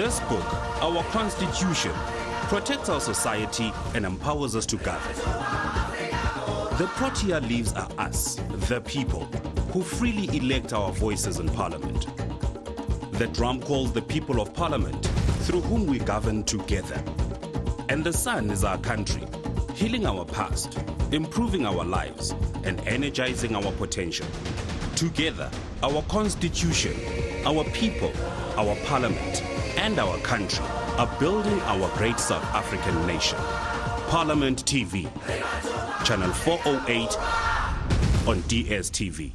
This book, our Constitution, protects our society and empowers us to govern. The Protea leaves are us, the people, who freely elect our voices in Parliament. The drum calls the people of Parliament, through whom we govern together. And the sun is our country, healing our past, improving our lives, and energizing our potential. Together, our Constitution, our people, our Parliament, and our country are building our great South African nation. Parliament TV, channel 408 on DSTV.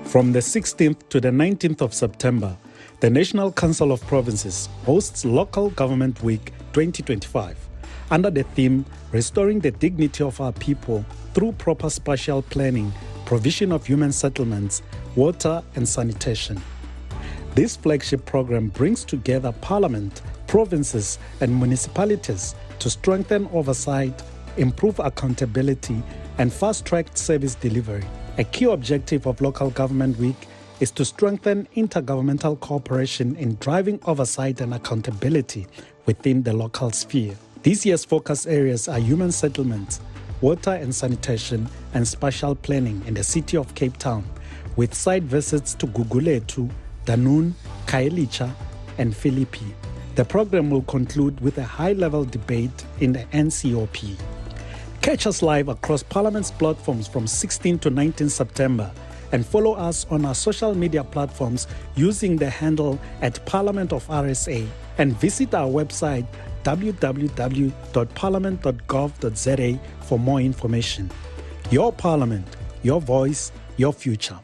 From the 16th to the 19th of September, the National Council of Provinces hosts Local Government Week 2025 under the theme Restoring the Dignity of Our People through Proper Spatial Planning, Provision of Human Settlements, Water and Sanitation. This flagship program brings together Parliament, provinces and municipalities to strengthen oversight, improve accountability and fast-track service delivery. A key objective of Local Government Week is to strengthen intergovernmental cooperation in driving oversight and accountability within the local sphere. This year's focus areas are human settlements, water and sanitation, and spatial planning in the city of Cape Town, with site visits to Gugulethu, Danun, Khayelitsha, and Philippi. The program will conclude with a high-level debate in the NCOP. Catch us live across Parliament's platforms from 16 to 19 September and follow us on our social media platforms using the handle @ParliamentofRSA and visit our website www.parliament.gov.za for more information. Your Parliament, your voice, your future.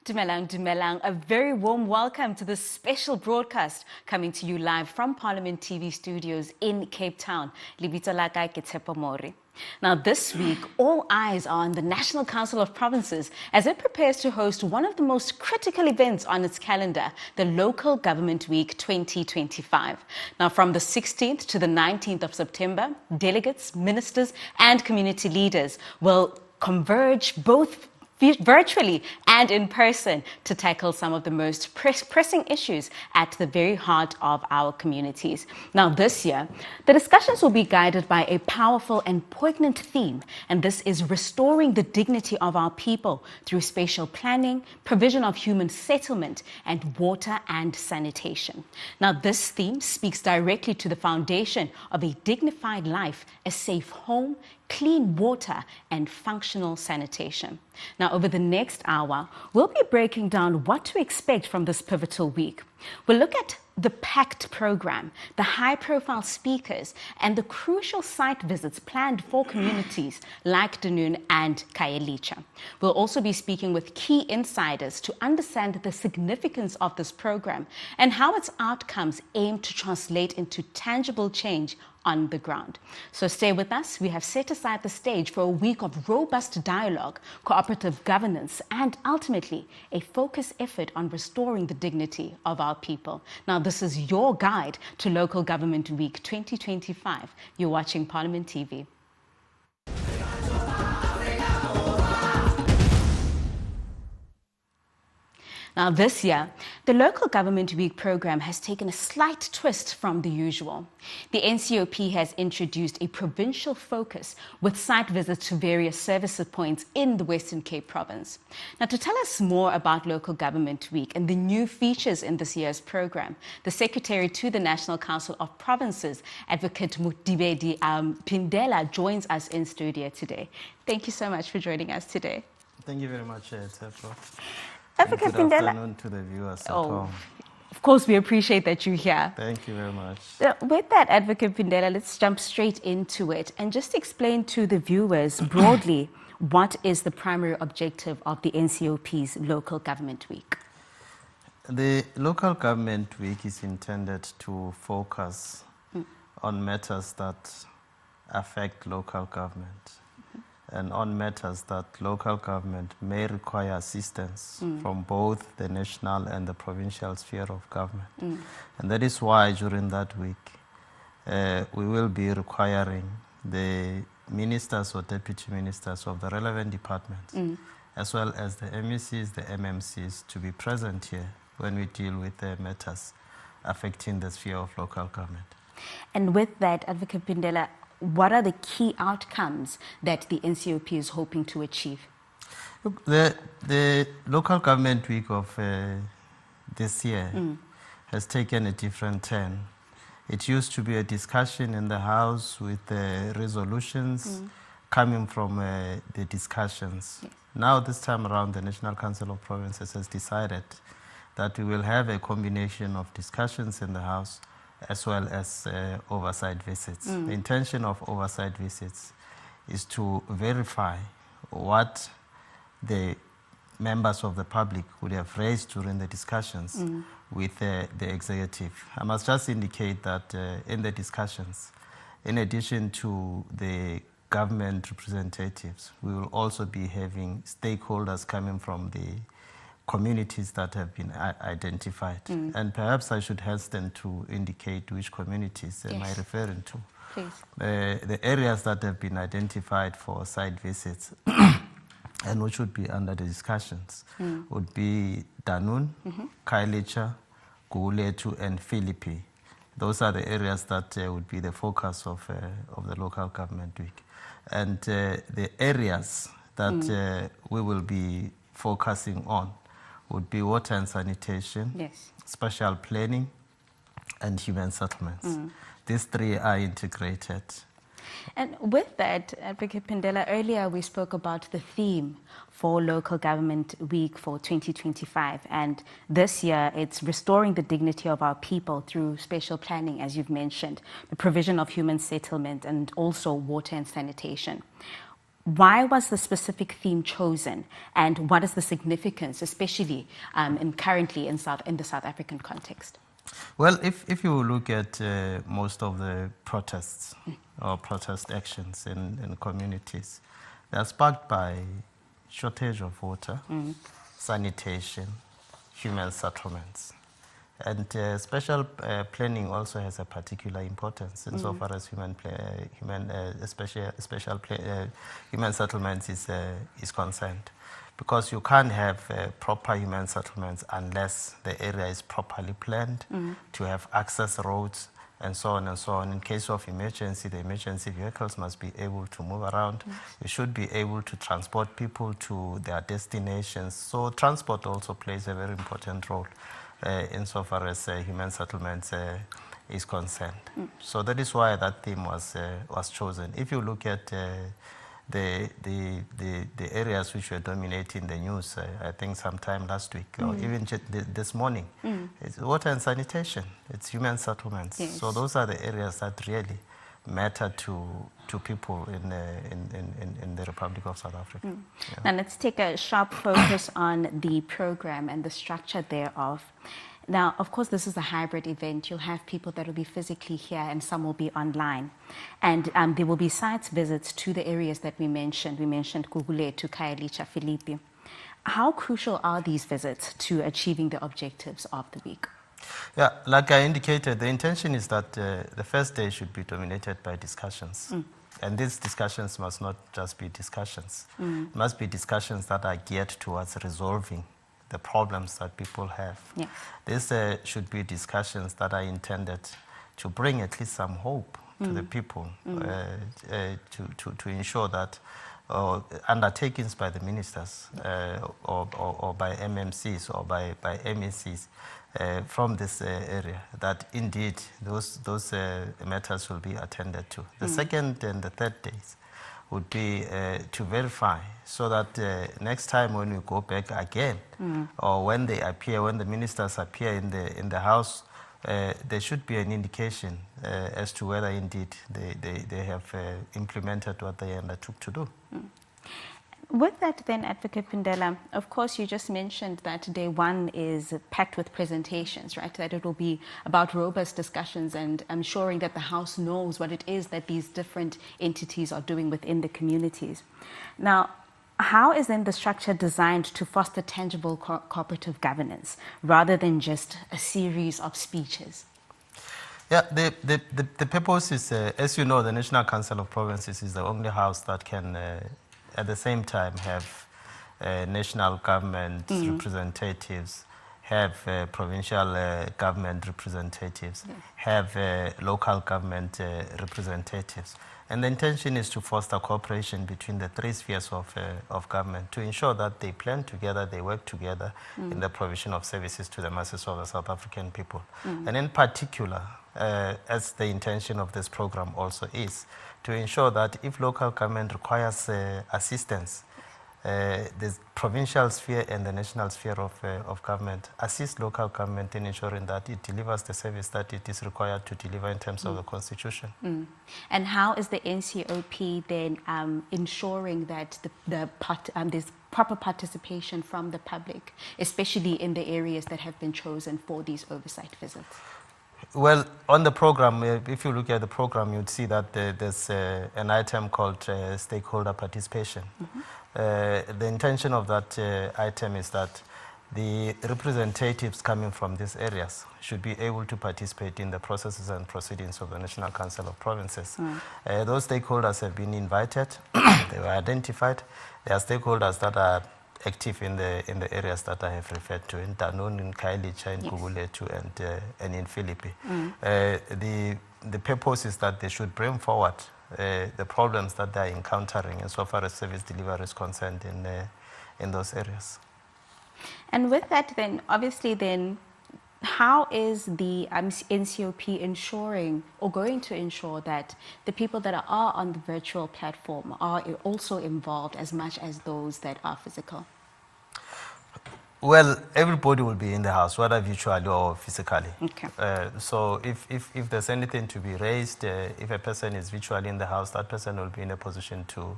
Dumelang, a very warm welcome to this special broadcast coming to you live from Parliament TV studios in Cape Town. Libito la ka ke Tshepo Mori. Now this week, all eyes are on the National Council of Provinces as it prepares to host one of the most critical events on its calendar, the Local Government Week 2025. Now from the 16th to the 19th of September, delegates, ministers and community leaders will converge both virtually and in person to tackle some of the most pressing issues at the very heart of our communities. Now this year, the discussions will be guided by a powerful and poignant theme, and this is restoring the dignity of our people through spatial planning, provision of human settlement, and water and sanitation. Now this theme speaks directly to the foundation of a dignified life, a safe home, clean water and functional sanitation. Now, over the next hour, we'll be breaking down what to expect from this pivotal week. We'll look at the packed program, the high-profile speakers, and the crucial site visits planned for communities like Danun and Khayelitsha. We'll also be speaking with key insiders to understand the significance of this program and how its outcomes aim to translate into tangible change on the ground. So stay with us. We have set aside the stage for a week of robust dialogue, cooperative governance, and ultimately a focused effort on restoring the dignity of our people. Now, this is your guide to Local Government Week 2025. You're watching Parliament TV. Now this year, the Local Government Week program has taken a slight twist from the usual. The NCOP has introduced a provincial focus with site visits to various service points in the Western Cape province. Now to tell us more about Local Government Week and the new features in this year's program, the Secretary to the National Council of Provinces, Advocate Mudibedi PHINDELA, joins us in studio today. Thank you so much for joining us today. Thank you very much, Tshepo. Advocate Good PHINDELA. afternoon to the viewers at home. Of course, we appreciate that you're here. Thank you very much. With that, Advocate PHINDELA, let's jump straight into it and just explain to the viewers broadly what is the primary objective of the NCOP's Local Government Week. The Local Government Week is intended to focus on matters that affect local government. And on matters that local government may require assistance from both the national and the provincial sphere of government. And that is why during that week, we will be requiring the ministers or deputy ministers of the relevant departments, as well as the MECs, the MMCs, to be present here when we deal with the matters affecting the sphere of local government. And with that, Advocate Phindela, what are the key outcomes that the NCOP is hoping to achieve? Look, the local government week of this year has taken a different turn. It used to be a discussion in the House with resolutions coming from the discussions. Yes. Now, this time around, the National Council of Provinces has decided that we will have a combination of discussions in the House as well as oversight visits. The intention of oversight visits is to verify what the members of the public would have raised during the discussions with the executive. I must just indicate that in the discussions, in addition to the government representatives, we will also be having stakeholders coming from the communities that have been identified. And perhaps I should hasten to indicate which communities am I referring to. Please. The areas that have been identified for site visits and which would be under the discussions would be Danun, Kailicha, Gugulethu, and Philippi. Those are the areas that would be the focus of the local government week. And the areas that we will be focusing on would be water and sanitation, yes, spatial planning, and human settlements. These three are integrated. And with that, Advocate Phindela, earlier we spoke about the theme for Local Government Week for 2025. And this year, it's restoring the dignity of our people through spatial planning, as you've mentioned, the provision of human settlement, and also water and sanitation. Why was the specific theme chosen, and what is the significance, especially currently in the South African context? Well, if you look at most of the protests or protest actions in communities, they are sparked by shortage of water, sanitation, human settlements. And spatial planning also has a particular importance insofar as human settlements is concerned. Because you can't have proper human settlements unless the area is properly planned to have access roads and so on and so on. In case of emergency, the emergency vehicles must be able to move around. You should be able to transport people to their destinations. So transport also plays a very important role insofar as human settlements is concerned. So that is why that theme was chosen. If you look at the areas which were dominating the news, I think sometime last week or even this morning, it's water and sanitation, it's human settlements. Yes. So those are the areas that really matter to people in the Republic of South Africa. Yeah. Now let's take a sharp focus on the program and the structure thereof. Now, of course, this is a hybrid event. You'll have people that will be physically here and some will be online. And there will be site visits to the areas that we mentioned. We mentioned Gugulethu, Kailicha, Philippi. How crucial are these visits to achieving the objectives of the week? Yeah, like I indicated, the intention is that the first day should be dominated by discussions. And these discussions must not just be discussions. It must be discussions that are geared towards resolving the problems that people have. Yes. These should be discussions that are intended to bring at least some hope to the people, to ensure that undertakings by the ministers or by MMCs or by MECs from this area, that indeed those matters will be attended to. The second and the third days would be to verify, so that next time when we go back again, or when they appear, when the ministers appear in the House, there should be an indication as to whether indeed they have implemented what they undertook to do. With that then, Advocate Phindela, of course you just mentioned that day one is packed with presentations, right? That it will be about robust discussions and ensuring that the House knows what it is that these different entities are doing within the communities. Now, how is then the structure designed to foster tangible cooperative governance rather than just a series of speeches? Yeah, the purpose is, as you know, the National Council of Provinces is the only house that can, at the same time, have national government representatives, have provincial government representatives, have local government representatives. And the intention is to foster cooperation between the three spheres of government to ensure that they plan together, they work together in the provision of services to the masses of the South African people. And in particular, as the intention of this program also is, to ensure that if local government requires assistance, the provincial sphere and the national sphere of government assist local government in ensuring that it delivers the service that it is required to deliver in terms of the constitution. And how is the NCOP then ensuring that there's proper participation from the public, especially in the areas that have been chosen for these oversight visits? Well, on the program, if you look at the program, you'd see that there's an item called stakeholder participation. The intention of that item is that the representatives coming from these areas should be able to participate in the processes and proceedings of the National Council of Provinces. Those stakeholders have been invited, they were identified. There are stakeholders that are active in the areas that I have referred to, in Danone, in Kailicha, in Guguletu, and in Philippi. The purpose is that they should bring forward the problems that they are encountering insofar as service delivery is concerned in those areas. And with that then, obviously then, how is the NCOP ensuring or going to ensure that the people that are on the virtual platform are also involved as much as those that are physical? Well, everybody will be in the house, whether virtually or physically. Okay. So if there's anything to be raised, if a person is virtually in the house, that person will be in a position to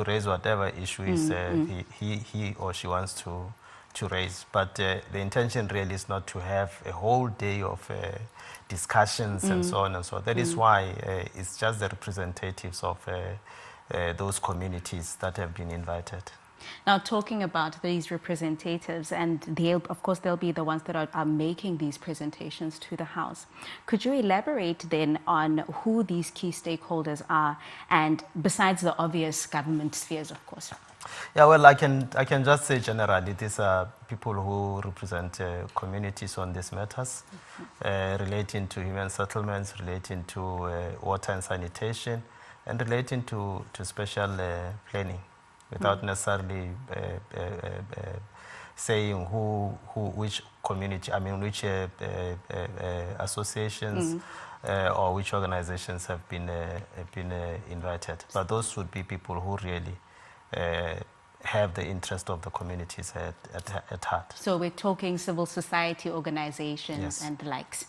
raise whatever issue is he or she wants to raise. But the intention really is not to have a whole day of discussions and so on and so on. That is why it's just the representatives of those communities that have been invited. Now, talking about these representatives, and of course they'll be the ones that are making these presentations to the House. Could you elaborate then on who these key stakeholders are, and besides the obvious government spheres, of course? Yeah, well, I can just say generally, these are people who represent communities on these matters, relating to human settlements, relating to water and sanitation, and relating to spatial planning, without necessarily saying which community, which associations or which organizations have been invited. But those would be people who really have the interest of the communities at heart. So we're talking civil society organizations, yes, and the likes.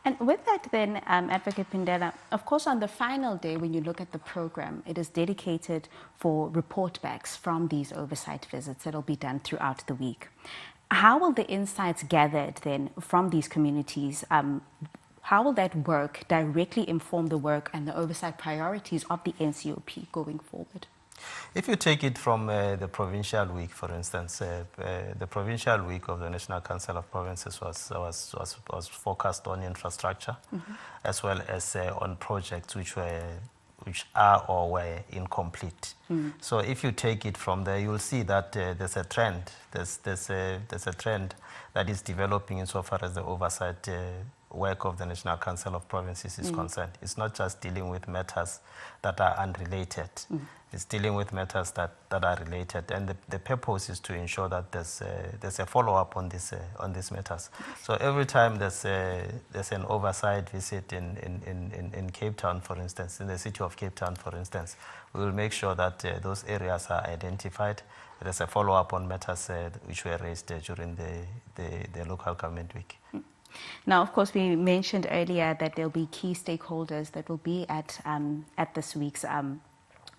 And with that then, Advocate PHINDELA, of course on the final day when you look at the program, it is dedicated for report backs from these oversight visits that will be done throughout the week. How will the insights gathered then from these communities, how will that work directly inform the work and the oversight priorities of the NCOP going forward? If you take it from the provincial week, for instance, the provincial week of the National Council of Provinces was focused on infrastructure, as well as on projects which are or were incomplete. So if you take it from there, you'll see that there's a trend. There's a trend that is developing insofar as the oversight work of the National Council of Provinces is concerned. It's not just dealing with matters that are unrelated. It's dealing with matters that are related, and the purpose is to ensure that there's a follow-up on these matters. So every time there's an oversight visit in Cape Town, for instance, in the city of Cape Town, for instance, we will make sure that those areas are identified. There's a follow-up on matters which were raised during the local government week. Now, of course, we mentioned earlier that there'll be key stakeholders that will be at this week's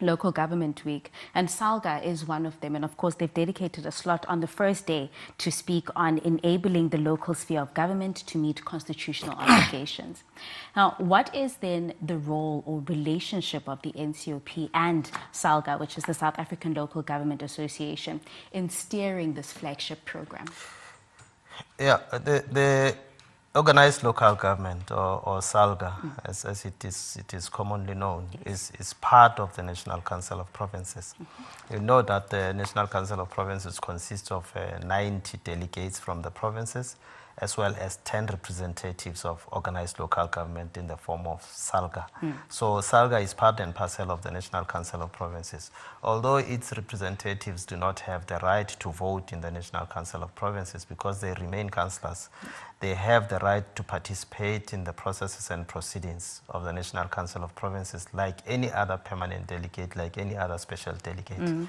Local Government Week, and SALGA is one of them. And of course, they've dedicated a slot on the first day to speak on enabling the local sphere of government to meet constitutional obligations. Now, what is then the role or relationship of the NCOP and SALGA, which is the South African Local Government Association, in steering this flagship program? Yeah, Organized local government, or SALGA, as it is commonly known, is part of the National Council of Provinces. You know that the National Council of Provinces consists of 90 delegates from the provinces, as well as 10 representatives of organized local government in the form of SALGA. So SALGA is part and parcel of the National Council of Provinces. Although its representatives do not have the right to vote in the National Council of Provinces because they remain councillors, they have the right to participate in the processes and proceedings of the National Council of Provinces like any other permanent delegate, like any other special delegate.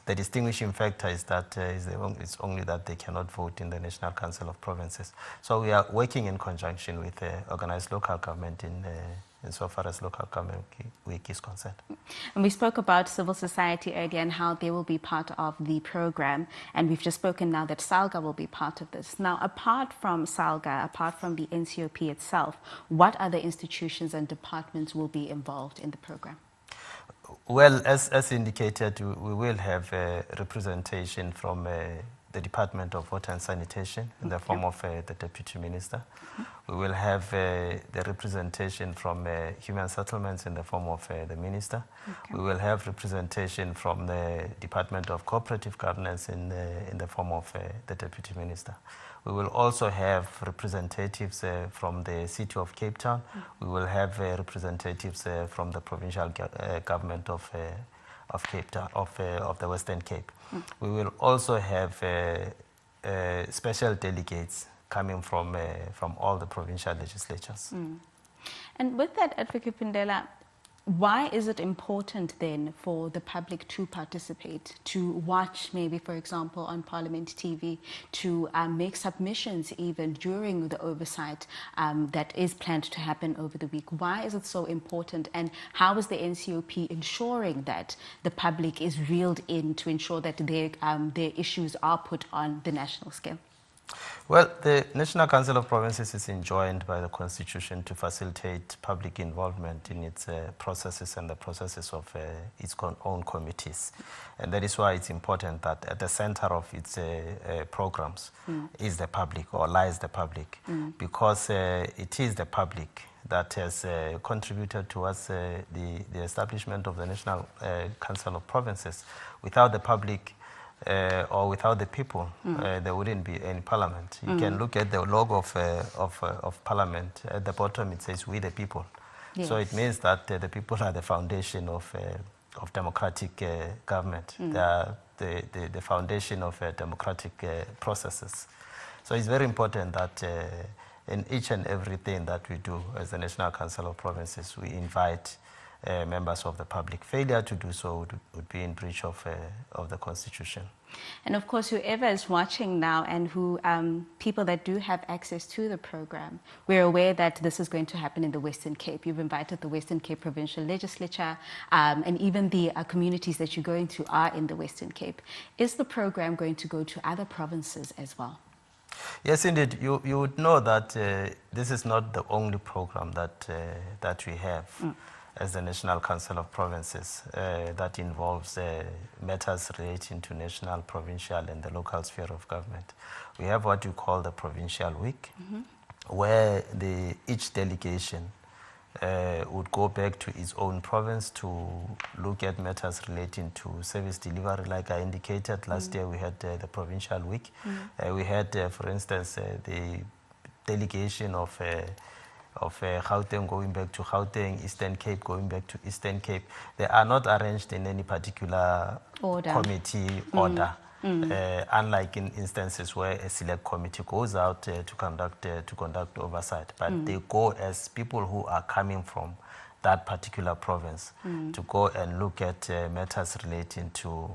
The distinguishing factor is that it's only that they cannot vote in the National Council of Provinces. So we are working in conjunction with organized local government insofar as local government week is concerned. And we spoke about civil society earlier and how they will be part of the program. And we've just spoken now that SALGA will be part of this. Now, apart from SALGA, apart from the NCOP itself, what other institutions and departments will be involved in the program? Well, as indicated, we will have representation from the Department of Water and Sanitation in the form of the Deputy Minister. We will have the representation from Human Settlements in the form of the Minister. We will have representation from the Department of Cooperative Governance in the form of the Deputy Minister. We will also have representatives from the City of Cape Town. We will have representatives from the provincial government of Cape Town, of the Western Cape. We will also have special delegates coming from all the provincial legislatures. And with that, Advocate PHINDELA, why is it important then for the public to participate, to watch maybe, for example, on Parliament TV, to make submissions even during the oversight that is planned to happen over the week? Why is it so important, and how is the NCOP ensuring that the public is reeled in to ensure that their issues are put on the national scale? Well, the National Council of Provinces is enjoined by the Constitution to facilitate public involvement in its processes and the processes of its own committees. And that is why it's important that at the center of its programs is the public, or lies the public, because it is the public that has contributed towards the establishment of the National Council of Provinces. Without the public, or without the people, there wouldn't be any parliament. You can look at the logo of parliament. At the bottom it says, "We the people." Yes. So it means that the people are the foundation of democratic government. They are the foundation of democratic processes. So it's very important that in each and everything that we do as the National Council of Provinces, we invite members of the public. Failure to do so would be in breach of the Constitution. And of course, whoever is watching now, and who people that do have access to the program, we're aware that this is going to happen in the Western Cape. You've invited the Western Cape Provincial Legislature, and even the communities that you're going to are in the Western Cape. Is the program going to go to other provinces as well? Yes, indeed. You would know that this is not the only program that we have as the National Council of Provinces that involves matters relating to national, provincial, and the local sphere of government. We have what you call the Provincial Week, where each delegation would go back to its own province to look at matters relating to service delivery. Like I indicated, last year we had the Provincial Week. We had, for instance, the delegation of Gauteng going back to Gauteng, Eastern Cape going back to Eastern Cape. They are not arranged in any particular committee order, unlike in instances where a select committee goes out to conduct oversight. But they go as people who are coming from that particular province to go and look at matters relating to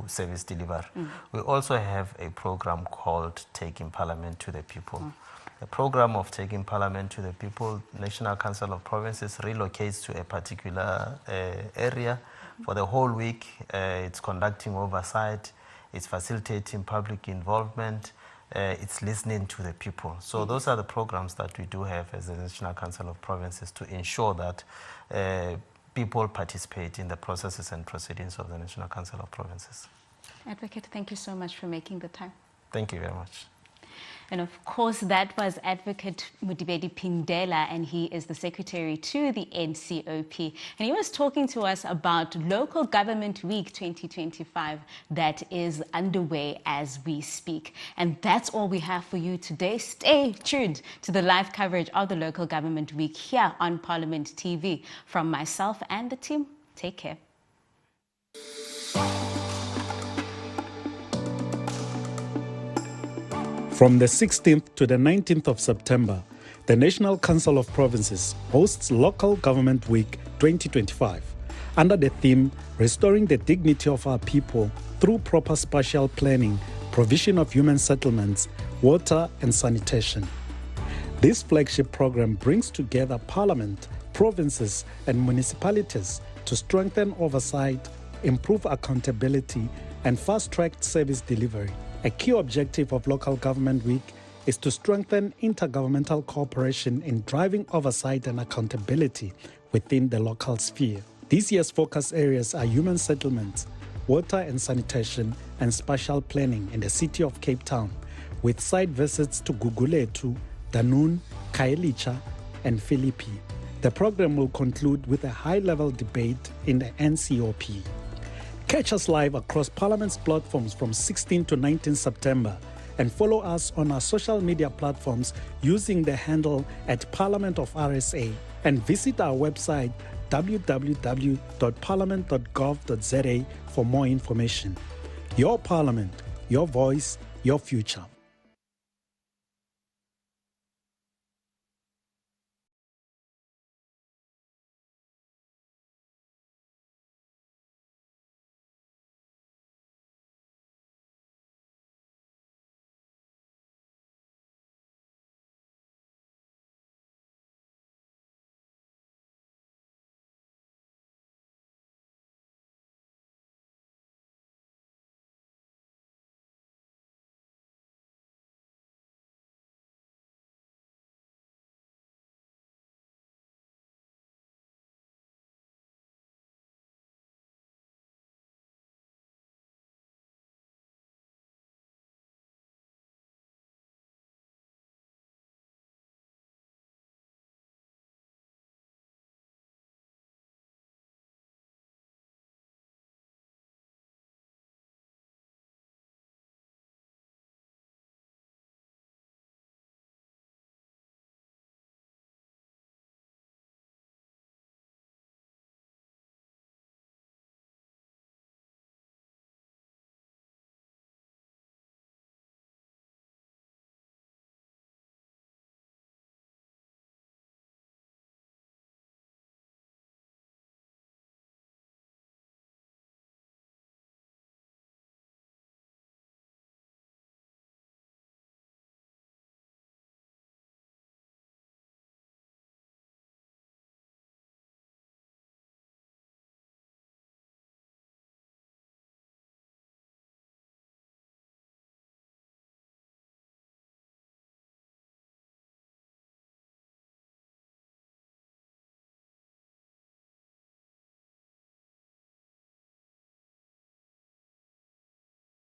service delivery. We also have a program called Taking Parliament to the People. The program of Taking Parliament to the People, National Council of Provinces relocates to a particular area for the whole week. It's conducting oversight, it's facilitating public involvement, it's listening to the people. So those are the programs that we do have as the National Council of Provinces to ensure that people participate in the processes and proceedings of the National Council of Provinces. Advocate, thank you so much for making the time. Thank you very much. And of course, that was Advocate Mudibedi PHINDELA, and he is the secretary to the NCOP. And he was talking to us about Local Government Week 2025 that is underway as we speak. And that's all we have for you today. Stay tuned to the live coverage of the Local Government Week here on Parliament TV. From myself and the team, take care. From the 16th to the 19th of September, the National Council of Provinces hosts Local Government Week 2025 under the theme Restoring the Dignity of Our People through Proper Spatial Planning, Provision of Human Settlements, Water and Sanitation. This flagship program brings together Parliament, provinces and municipalities to strengthen oversight, improve accountability and fast-track service delivery. A key objective of Local Government Week is to strengthen intergovernmental cooperation in driving oversight and accountability within the local sphere. This year's focus areas are human settlements, water and sanitation, and spatial planning in the city of Cape Town, with site visits to Gugulethu, Danun, Khayelitsha, and Philippi. The program will conclude with a high-level debate in the NCOP. Catch us live across Parliament's platforms from 16 to 19 September and follow us on our social media platforms using the handle @ParliamentofRSA and visit our website www.parliament.gov.za for more information. Your Parliament, your voice, your future.